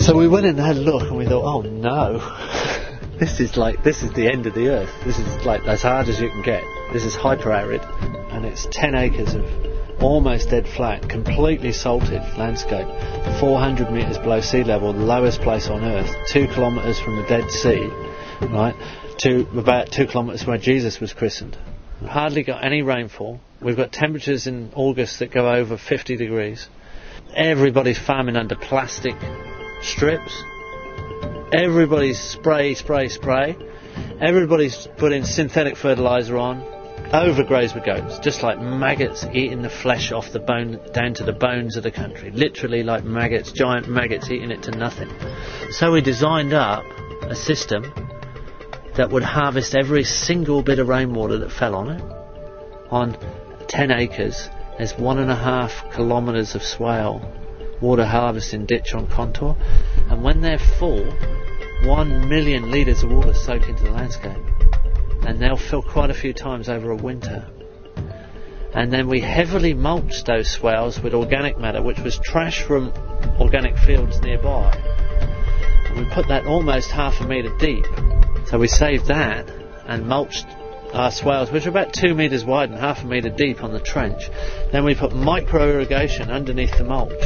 So we went and had a look and we thought, oh no, this is the end of the earth. This is like as hard as you can get. This is hyper-arid, and it's 10 acres of almost dead flat, completely salted landscape, 400 metres below sea level, the lowest place on earth, 2 kilometres from the Dead Sea, right, to about 2 kilometres where Jesus was christened. Hardly got any rainfall. We've got temperatures in August that go over 50 degrees. Everybody's farming under plastic strips. Everybody's spray. Everybody's putting synthetic fertiliser on. Overgrazed with goats, just like maggots eating the flesh off the bone down to the bones of the country. Literally like maggots, giant maggots eating it to nothing. So we designed up a system that would harvest every single bit of rainwater that fell on it. On 10 acres, there's 1.5 kilometres of swale water harvesting ditch on contour, and when they're full, 1 million litres of water soak into the landscape, and they'll fill quite a few times over a winter. And then we heavily mulched those swales with organic matter, which was trash from organic fields nearby, and we put that almost 0.5 metre deep. So we saved that and mulched our swales, which are about 2 metres wide and 0.5 metre deep on the trench. Then we put micro irrigation underneath the mulch,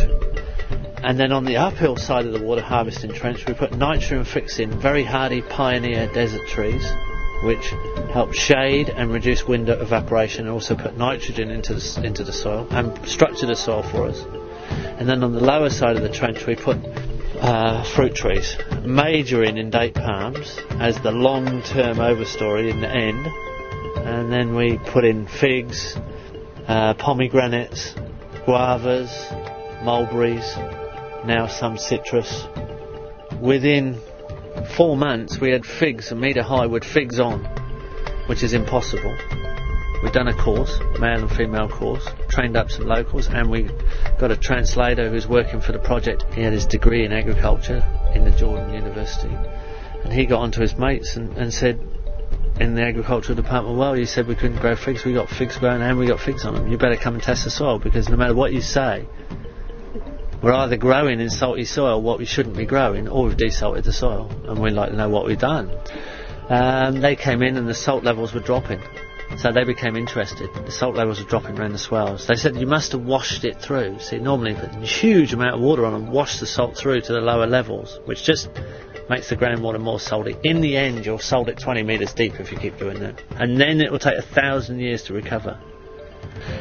and then on the uphill side of the water harvesting trench we put nitrogen fixing very hardy pioneer desert trees, which help shade and reduce wind evaporation, and also put nitrogen into the soil and structure the soil for us. And then on the lower side of the trench we put fruit trees, majoring in date palms as the long-term overstory in the end, and then we put in figs, pomegranates, guavas, mulberries, now some citrus. Within 4 months we had figs a metre high with figs on, which is impossible. We've done a course, male and female course, trained up some locals, and we got a translator who's working for the project. He had his degree in agriculture in the Jordan University, and he got onto his mates and said in the agricultural department, well, you said we couldn't grow figs, we got figs growing and we got figs on them. You better come and test the soil, because no matter what you say, we're either growing in salty soil what we shouldn't be growing, or we've desalted the soil, and we'd like to know what we've done. They came in and the salt levels were dropping, so they became interested. The salt levels were dropping around the swales. They said you must have washed it through. See, normally you put a huge amount of water on and wash the salt through to the lower levels, which just makes the groundwater more salty. In the end, you'll salt it 20 metres deep if you keep doing that, and then it will take 1,000 years to recover.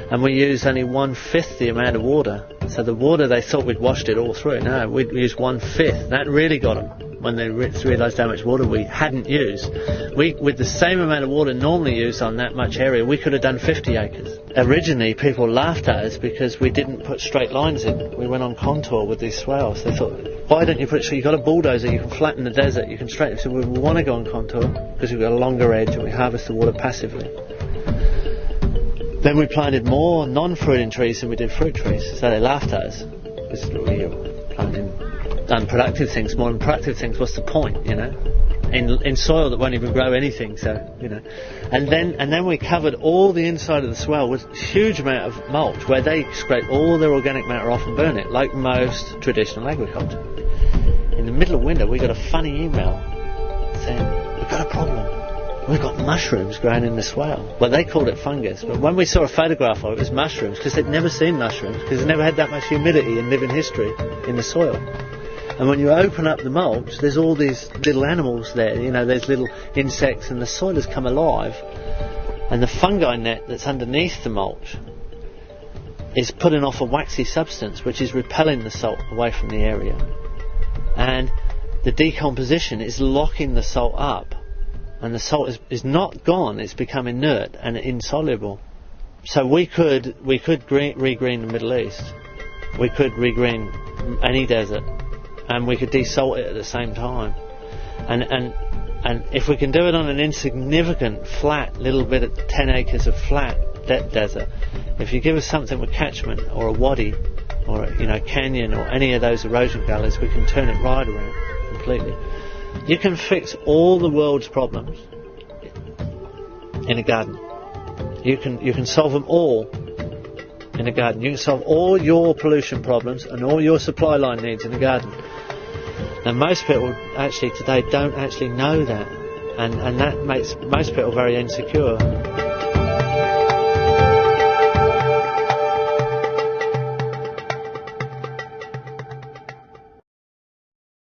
And we use only 1/5 the amount of water. So the water they thought we'd washed it all through. No, we'd used 1/5. That really got them when they realised how much water we hadn't used. With the same amount of water normally used on that much area, we could have done 50 acres. Originally, people laughed at us because we didn't put straight lines in. We went on contour with these swales. They thought, why don't you put? So you've got a bulldozer, you can flatten the desert, you can straighten. So we want to go on contour because we've got a longer edge and we harvest the water passively. Then we planted more non-fruiting trees than we did fruit trees, so they laughed at us because we were planting unproductive things, more than productive things. What's the point, you know? In soil that won't even grow anything, so you know. And then we covered all the inside of the swale with a huge amount of mulch, where they scrape all their organic matter off and burn it, like most traditional agriculture. In the middle of winter, we got a funny email saying, "We've got a problem. We've got mushrooms growing in the swale." Well, they called it fungus, but when we saw a photograph of it, it was mushrooms, because they'd never seen mushrooms, because they never had that much humidity in living history in the soil. And when you open up the mulch, there's all these little animals there, you know, there's little insects, and the soil has come alive, and the fungi net that's underneath the mulch is putting off a waxy substance which is repelling the salt away from the area. And the decomposition is locking the salt up, and the salt is not gone, it's become inert and insoluble. So we could regreen the Middle East, we could regreen any desert, and we could desalt it at the same time. And if we can do it on an insignificant flat little bit of 10 acres of flat desert, if you give us something with catchment or a wadi or a canyon or any of those erosion gullies, we can turn it right around completely. You can fix all the world's problems in a garden. You can solve them all in a garden. You can solve all your pollution problems and all your supply line needs in a garden. Now most people actually today don't actually know that, and that makes most people very insecure.